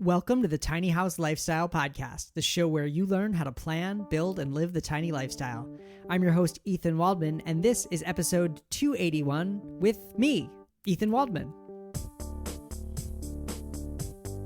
Welcome to the Tiny House Lifestyle Podcast, the show where you learn how to plan, build, and live the tiny lifestyle. I'm your host, Ethan Waldman, and this is episode 281 with me, Ethan Waldman.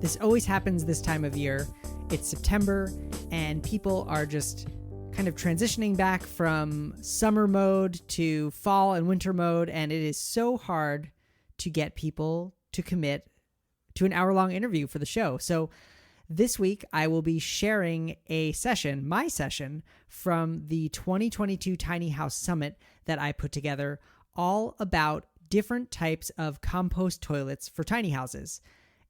This always happens this time of year. It's September, and people are just kind of transitioning back from summer mode to fall and winter mode, and it is so hard to get people to commit to an hour-long interview for the show. So this week, I will be sharing my session from the 2022 Tiny House Summit that I put together, all about different types of compost toilets for tiny houses.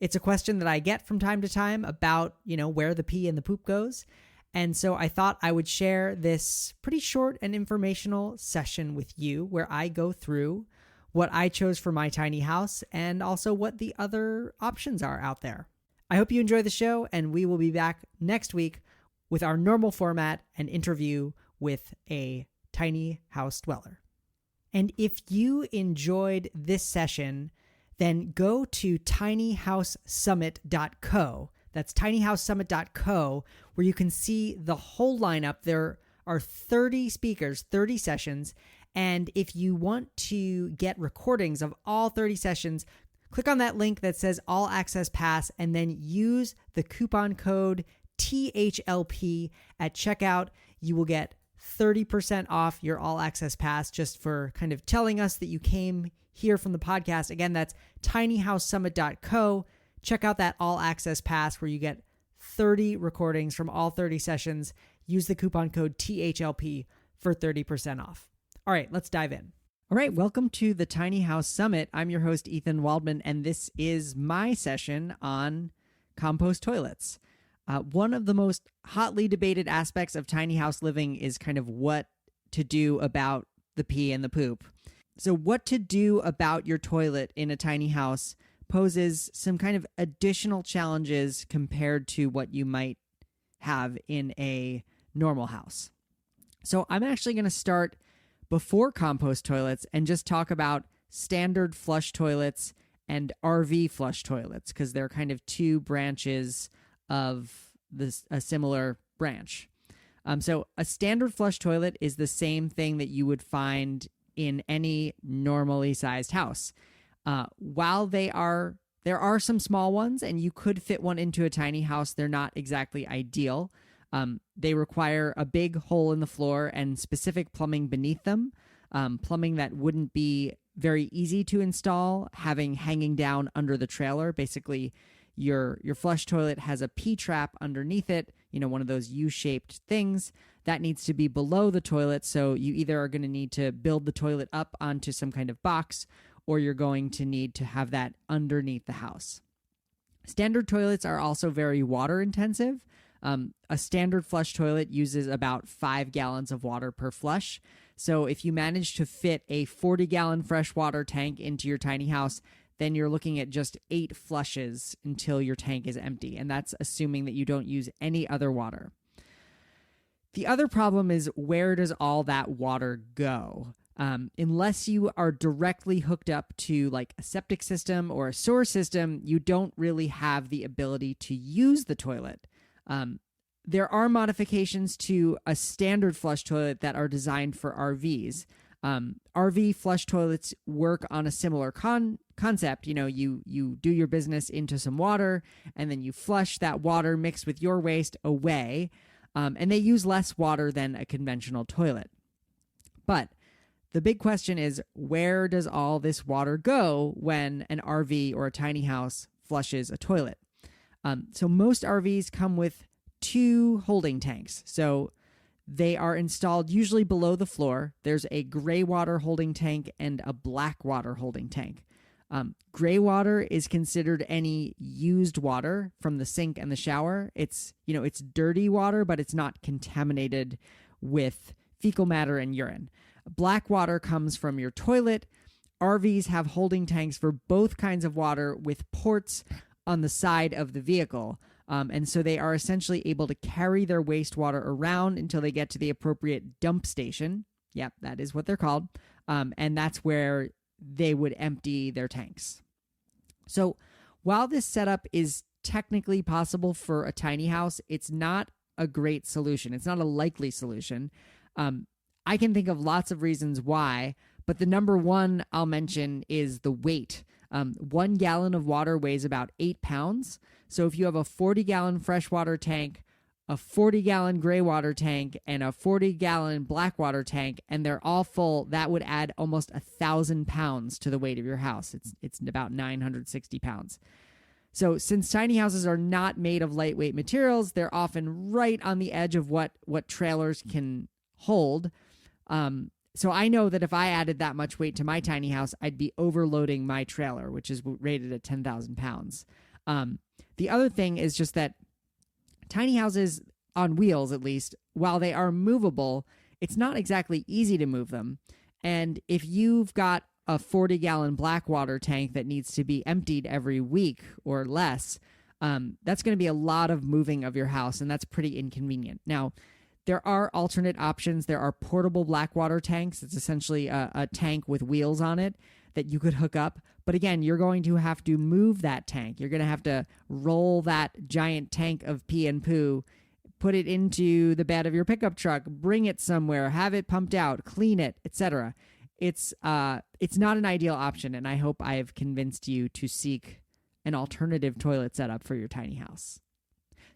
It's a question that I get from time to time about, where the pee and the poop goes. And so I thought I would share this pretty short and informational session with you where I go through what I chose for my tiny house, and also what the other options are out there. I hope you enjoy the show, and we will be back next week with our normal format, an interview with a tiny house dweller. And if you enjoyed this session, then go to tinyhousesummit.co. That's tinyhousesummit.co, where you can see the whole lineup. There are 30 speakers, 30 sessions. And if you want to get recordings of all 30 sessions, click on that link that says All Access Pass and then use the coupon code THLP at checkout. You will get 30% off your All Access Pass just for kind of telling us that you came here from the podcast. Again, that's tinyhousesummit.co. Check out that All Access Pass where you get 30 recordings from all 30 sessions. Use the coupon code THLP for 30% off. All right, let's dive in. All right, welcome to the Tiny House Summit. I'm your host, Ethan Waldman, and this is my session on compost toilets. One of the most hotly debated aspects of tiny house living is kind of what to do about the pee and the poop. So what to do about your toilet in a tiny house poses some kind of additional challenges compared to what you might have in a normal house. So I'm actually going to start before compost toilets and just talk about standard flush toilets and RV flush toilets, because they're kind of two branches of a similar branch. So a standard flush toilet is the same thing that you would find in any normally sized house. While there are some small ones and you could fit one into a tiny house, they're not exactly ideal. They require a big hole in the floor and specific plumbing beneath them, plumbing that wouldn't be very easy to install, hanging down under the trailer. Basically, your flush toilet has a P-trap underneath it, one of those U-shaped things that needs to be below the toilet. So you either are going to need to build the toilet up onto some kind of box, or you're going to need to have that underneath the house. Standard toilets are also very water intensive. A standard flush toilet uses about 5 gallons of water per flush. So if you manage to fit a 40-gallon freshwater tank into your tiny house, then you're looking at just 8 flushes until your tank is empty. And that's assuming that you don't use any other water. The other problem is, where does all that water go? Unless you are directly hooked up to like a septic system or a sewer system, you don't really have the ability to use the toilet. There are modifications to a standard flush toilet that are designed for RVs. RV flush toilets work on a similar concept. You do your business into some water, and then you flush that water mixed with your waste away, and they use less water than a conventional toilet. But the big question is, where does all this water go when an RV or a tiny house flushes a toilet? So most RVs come with 2 holding tanks. So they are installed usually below the floor. There's a gray water holding tank and a black water holding tank. Gray water is considered any used water from the sink and the shower. It's dirty water, but it's not contaminated with fecal matter and urine. Black water comes from your toilet. RVs have holding tanks for both kinds of water with ports on the side of the vehicle. And so they are essentially able to carry their wastewater around until they get to the appropriate dump station. Yep, that is what they're called. And that's where they would empty their tanks. So while this setup is technically possible for a tiny house, it's not a great solution. It's not a likely solution. I can think of lots of reasons why, but the number one I'll mention is the weight. 1 gallon of water weighs about 8 pounds. So if you have a 40-gallon freshwater tank, a 40-gallon gray water tank, and a 40-gallon black water tank, and they're all full, that would add almost 1,000 pounds to the weight of your house. It's about 960 pounds. So since tiny houses are not made of lightweight materials, they're often right on the edge of what trailers can hold. So I know that if I added that much weight to my tiny house, I'd be overloading my trailer, which is rated at 10,000 pounds. The other thing is just that tiny houses, on wheels at least, while they are movable, it's not exactly easy to move them. And if you've got a 40-gallon black water tank that needs to be emptied every week or less, that's going to be a lot of moving of your house, and that's pretty inconvenient. Now, there are alternate options. There are portable black water tanks. It's essentially a tank with wheels on it that you could hook up. But again, you're going to have to move that tank. You're going to have to roll that giant tank of pee and poo, put it into the bed of your pickup truck, bring it somewhere, have it pumped out, clean it, etc. It's not an ideal option, and I hope I have convinced you to seek an alternative toilet setup for your tiny house.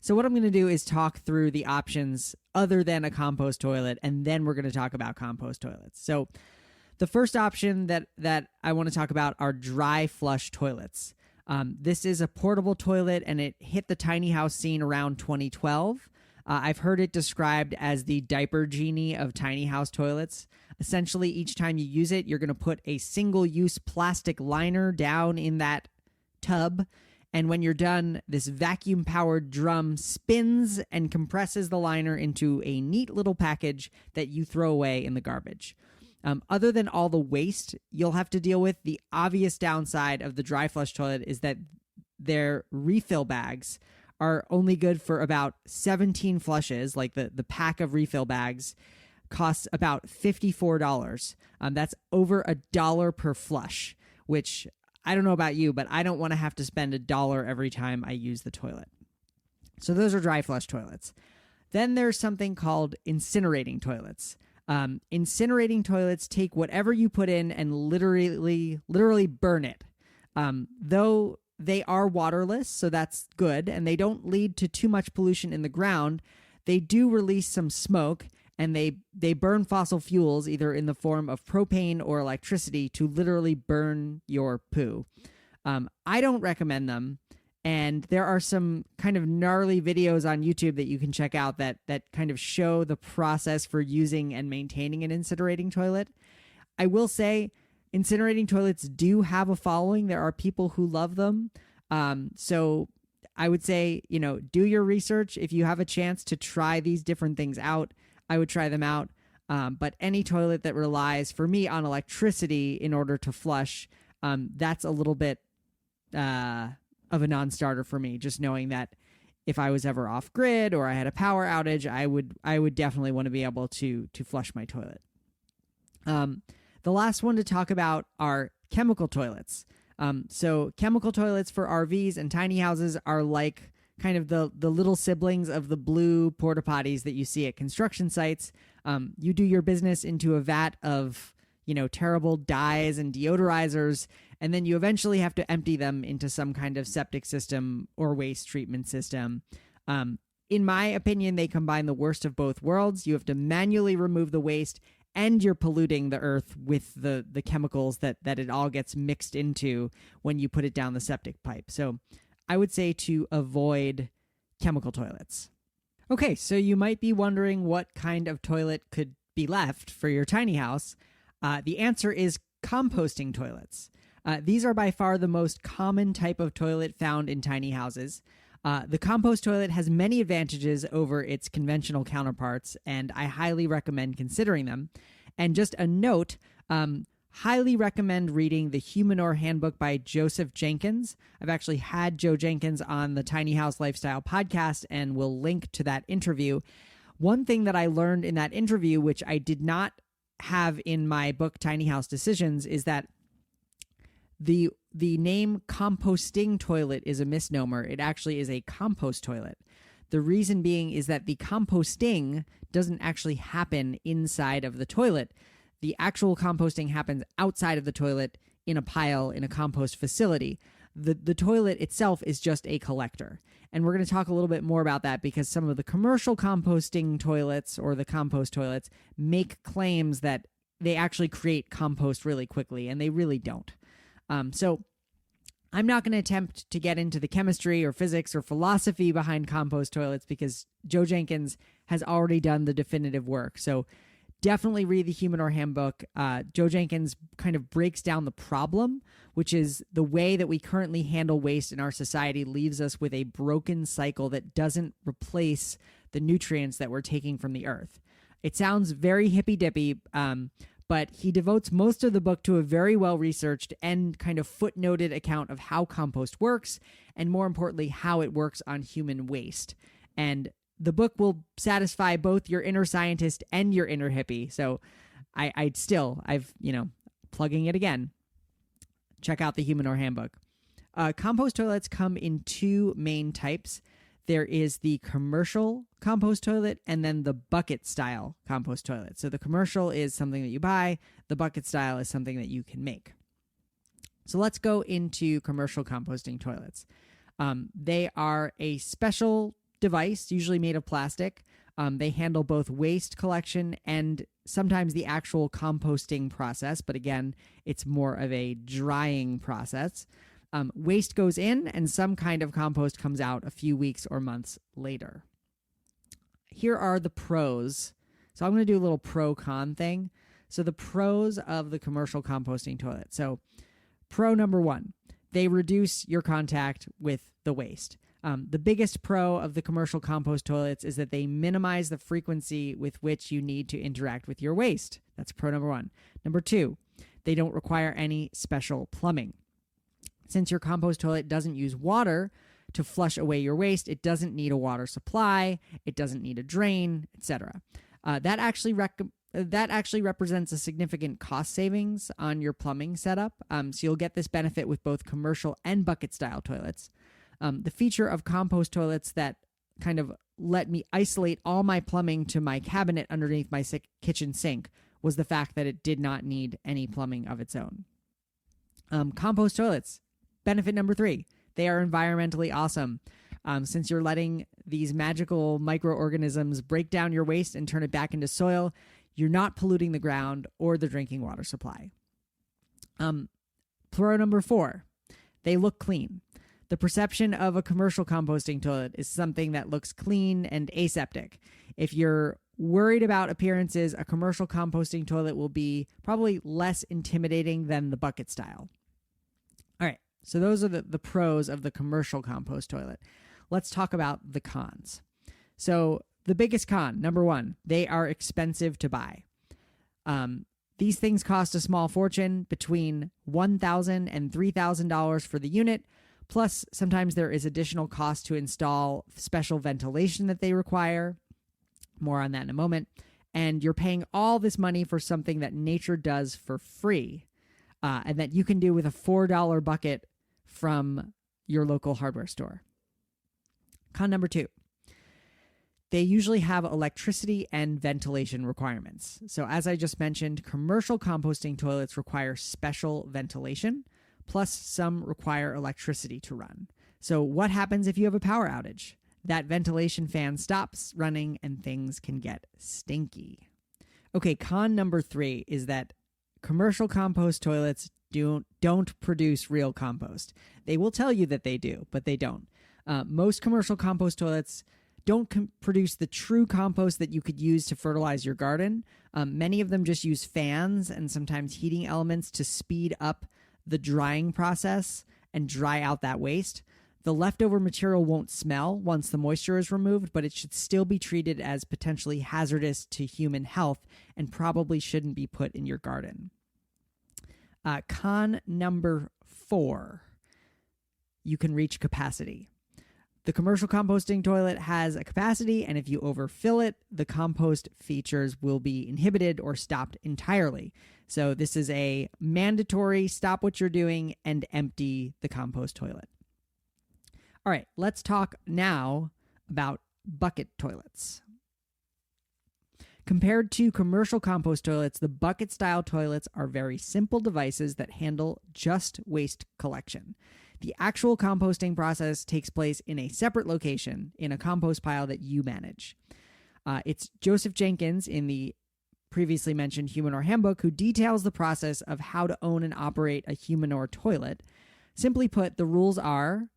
So what I'm going to do is talk through the options other than a compost toilet, and then we're going to talk about compost toilets. So the first option that I want to talk about are dry flush toilets. This is a portable toilet, and it hit the tiny house scene around 2012. I've heard it described as the diaper genie of tiny house toilets. Essentially, each time you use it, you're going to put a single-use plastic liner down in that tub, and when you're done, this vacuum-powered drum spins and compresses the liner into a neat little package that you throw away in the garbage. Other than all the waste you'll have to deal with, the obvious downside of the dry flush toilet is that their refill bags are only good for about 17 flushes. Like the pack of refill bags costs about $54. That's over $1 per flush, which I don't know about you, but I don't want to have to spend $1 every time I use the toilet. So those are dry flush toilets. Then there's something called incinerating toilets. Incinerating toilets take whatever you put in and literally burn it. Though they are waterless, so that's good, and they don't lead to too much pollution in the ground, they do release some smoke, and they burn fossil fuels either in the form of propane or electricity to literally burn your poo. I don't recommend them, and there are some kind of gnarly videos on YouTube that you can check out that kind of show the process for using and maintaining an incinerating toilet. I will say incinerating toilets do have a following. There are people who love them. So I would say, do your research. If you have a chance to try these different things out, I would try them out. But any toilet that relies, for me, on electricity in order to flush, that's a little bit of a non-starter for me. Just knowing that if I was ever off grid or I had a power outage, I would definitely want to be able to flush my toilet. The last one to talk about are chemical toilets. So chemical toilets for RVs and tiny houses are like kind of the little siblings of the blue porta potties that you see at construction sites. You do your business into a vat of, terrible dyes and deodorizers, and then you eventually have to empty them into some kind of septic system or waste treatment system. In my opinion, they combine the worst of both worlds. You have to manually remove the waste, and you're polluting the earth with the chemicals that it all gets mixed into when you put it down the septic pipe. So I would say to avoid chemical toilets. Okay, so you might be wondering what kind of toilet could be left for your tiny house. The answer is composting toilets. These are by far the most common type of toilet found in tiny houses. The compost toilet has many advantages over its conventional counterparts, and I highly recommend considering them. And just a note, highly recommend reading the Humanure Handbook by Joseph Jenkins. I've actually had Joe Jenkins on the Tiny House Lifestyle podcast, and we'll link to that interview. One thing that I learned in that interview, which I did not have in my book Tiny House Decisions, is that the the name composting toilet is a misnomer. It actually is a compost toilet. The reason being is that the composting doesn't actually happen inside of the toilet. The actual composting happens outside of the toilet in a pile in a compost facility. The toilet itself is just a collector. And we're going to talk a little bit more about that because some of the commercial composting toilets or the compost toilets make claims that they actually create compost really quickly, and they really don't. So I'm not going to attempt to get into the chemistry or physics or philosophy behind compost toilets because Joe Jenkins has already done the definitive work. So definitely read the Humidor Handbook. Joe Jenkins kind of breaks down the problem, which is the way that we currently handle waste in our society leaves us with a broken cycle that doesn't replace the nutrients that we're taking from the earth. It sounds very hippy-dippy, but he devotes most of the book to a very well-researched and kind of footnoted account of how compost works, and more importantly, how it works on human waste. And the book will satisfy both your inner scientist and your inner hippie. So I've plugging it again. Check out the Humidor Handbook. Compost toilets come in two main types. There is the commercial compost toilet and then the bucket style compost toilet. So the commercial is something that you buy. The bucket style is something that you can make. So let's go into commercial composting toilets. They are a special device, usually made of plastic. They handle both waste collection and sometimes the actual composting process. But again, it's more of a drying process. Waste goes in and some kind of compost comes out a few weeks or months later. Here are the pros. So I'm going to do a little pro-con thing. So the pros of the commercial composting toilet. So pro number one, they reduce your contact with the waste. The biggest pro of the commercial compost toilets is that they minimize the frequency with which you need to interact with your waste. That's pro number one. Number two, they don't require any special plumbing. Since your compost toilet doesn't use water to flush away your waste, it doesn't need a water supply, it doesn't need a drain, etc. That actually represents a significant cost savings on your plumbing setup. So you'll get this benefit with both commercial and bucket style toilets. The feature of compost toilets that kind of let me isolate all my plumbing to my cabinet underneath my kitchen sink was the fact that it did not need any plumbing of its own. Compost toilets. Benefit number three, they are environmentally awesome. Since you're letting these magical microorganisms break down your waste and turn it back into soil, you're not polluting the ground or the drinking water supply. Pro number four, they look clean. The perception of a commercial composting toilet is something that looks clean and aseptic. If you're worried about appearances, a commercial composting toilet will be probably less intimidating than the bucket style. All right. So those are the pros of the commercial compost toilet. Let's talk about the cons. So the biggest con, number one, they are expensive to buy. These things cost a small fortune, between $1,000 and $3,000 for the unit. Plus, sometimes there is additional cost to install special ventilation that they require. More on that in a moment. And you're paying all this money for something that nature does for free. And that you can do with a $4 bucket from your local hardware store. Con number two, they usually have electricity and ventilation requirements. So as I just mentioned, commercial composting toilets require special ventilation, plus some require electricity to run. So what happens if you have a power outage? That ventilation fan stops running and things can get stinky. Okay, con number three is that commercial compost toilets don't produce real compost. They will tell you that they do, but they don't. Most commercial compost toilets don't produce the true compost that you could use to fertilize your garden. Many of them just use fans and sometimes heating elements to speed up the drying process and dry out that waste. The leftover material won't smell once the moisture is removed, but it should still be treated as potentially hazardous to human health and probably shouldn't be put in your garden. Con number four, you can reach capacity. The commercial composting toilet has a capacity, and if you overfill it, the compost features will be inhibited or stopped entirely. So this is a mandatory stop what you're doing and empty the compost toilet. All right, let's talk now about bucket toilets. Compared to commercial compost toilets, the bucket-style toilets are very simple devices that handle just waste collection. The actual composting process takes place in a separate location in a compost pile that you manage. It's Joseph Jenkins in the previously mentioned Humanure Handbook who details the process of how to own and operate a Humanure toilet. Simply put, the rules are: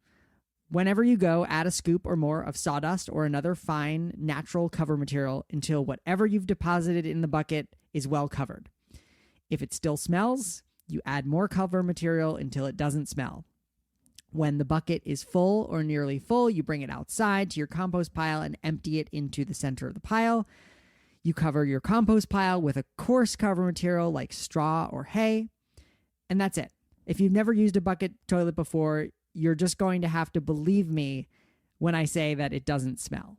whenever you go, add a scoop or more of sawdust or another fine, natural cover material until whatever you've deposited in the bucket is well covered. If it still smells, you add more cover material until it doesn't smell. When the bucket is full or nearly full, you bring it outside to your compost pile and empty it into the center of the pile. You cover your compost pile with a coarse cover material like straw or hay, and that's it. If you've never used a bucket toilet before, you're just going to have to believe me when I say that it doesn't smell.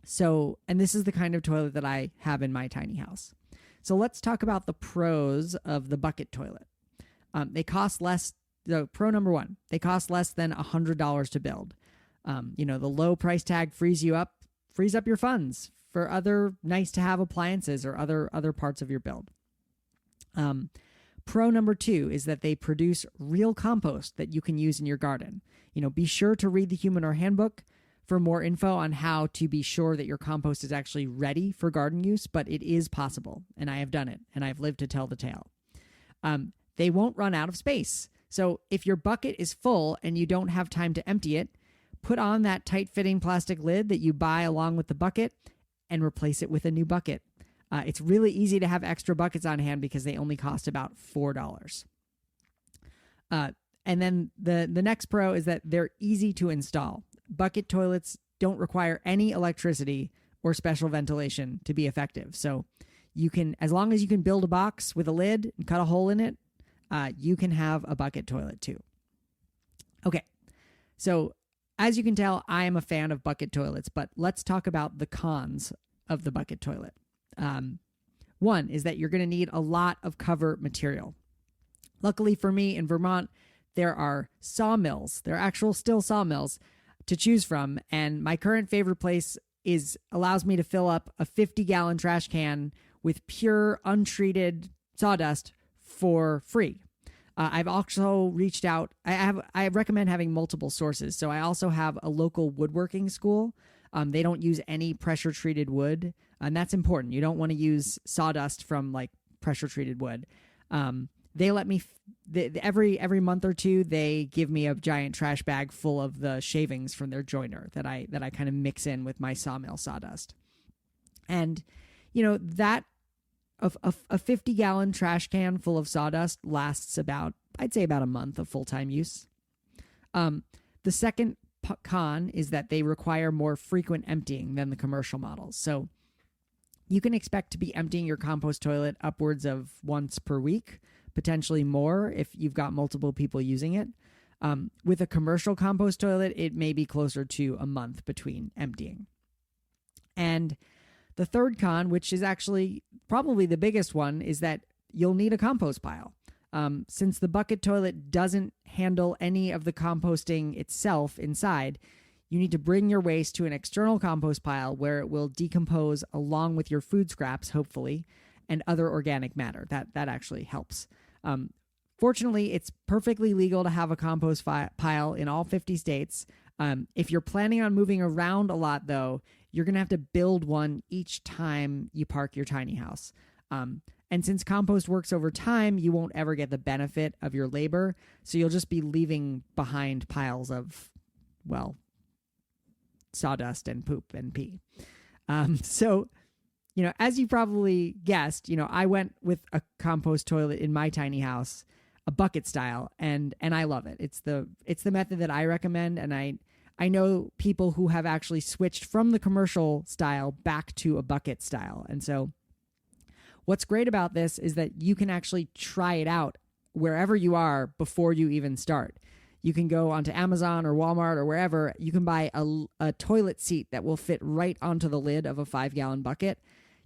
So, and this is the kind of toilet that I have in my tiny house. So let's talk about the pros of the bucket toilet. They cost less. The pro number one, they cost less than $100 to build. The low price tag frees up your funds for other nice to have appliances or other parts of your build. Pro number two is that they produce real compost that you can use in your garden. Be sure to read the Humanure Handbook for more info on how to be sure that your compost is actually ready for garden use, but it is possible, and I have done it, and I've lived to tell the tale. They won't run out of space. So if your bucket is full and you don't have time to empty it, put on that tight-fitting plastic lid that you buy along with the bucket and replace it with a new bucket. It's really easy to have extra buckets on hand because they only cost about $4. And then the next pro is that they're easy to install. Bucket toilets don't require any electricity or special ventilation to be effective. So you can, as long as you can build a box with a lid and cut a hole in it, you can have a bucket toilet too. Okay, so as you can tell, I am a fan of bucket toilets, but let's talk about the cons of the bucket toilet. One is that you're going to need a lot of cover material. Luckily for me in Vermont, there are sawmills. There are actual still sawmills to choose from, and my current favorite place allows me to fill up a 50-gallon trash can with pure, untreated sawdust for free. I've also reached out. I recommend having multiple sources. So I also have a local woodworking school. They don't use any pressure treated wood, and that's important. You don't want to use sawdust from like pressure treated wood. They let me every month or two. They give me a giant trash bag full of the shavings from their joiner that I kind of mix in with my sawmill sawdust, and that. A 50-gallon trash can full of sawdust lasts I'd say about a month of full-time use. The second con is that they require more frequent emptying than the commercial models. So you can expect to be emptying your compost toilet upwards of once per week, potentially more if you've got multiple people using it. With a commercial compost toilet, it may be closer to a month between emptying. And the third con, which is actually probably the biggest one, is that you'll need a compost pile. Since the bucket toilet doesn't handle any of the composting itself inside, you need to bring your waste to an external compost pile where it will decompose along with your food scraps, hopefully, and other organic matter. That actually helps. Fortunately, it's perfectly legal to have a compost pile in all 50 states. If you're planning on moving around a lot, though, you're going to have to build one each time you park your tiny house. And since compost works over time, you won't ever get the benefit of your labor. So you'll just be leaving behind piles of, sawdust and poop and pee. So, as you probably guessed, I went with a compost toilet in my tiny house, a bucket style, and I love it. It's the method that I recommend, and I know people who have actually switched from the commercial style back to a bucket style. And so what's great about this is that you can actually try it out wherever you are before you even start. You can go onto Amazon or Walmart or wherever. You can buy a toilet seat that will fit right onto the lid of a 5-gallon bucket.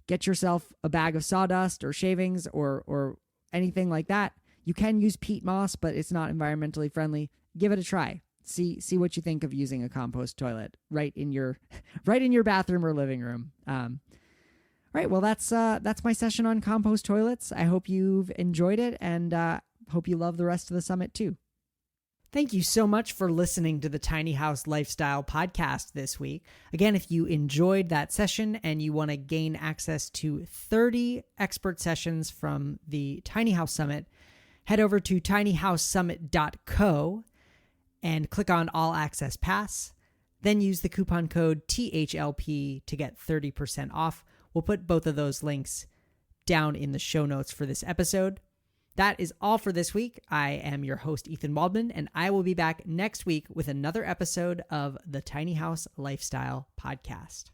Get yourself a bag of sawdust or shavings or anything like that. You can use peat moss, but it's not environmentally friendly. Give it a try. See what you think of using a compost toilet right in your bathroom or living room. All right, well that's my session on compost toilets. I hope you've enjoyed it and hope you love the rest of the summit too. Thank you so much for listening to the Tiny House Lifestyle podcast this week. Again, if you enjoyed that session and you want to gain access to 30 expert sessions from the Tiny House Summit, head over to tinyhousesummit.co and click on All Access Pass. Then use the coupon code THLP to get 30% off. We'll put both of those links down in the show notes for this episode. That is all for this week. I am your host, Ethan Waldman, and I will be back next week with another episode of the Tiny House Lifestyle Podcast.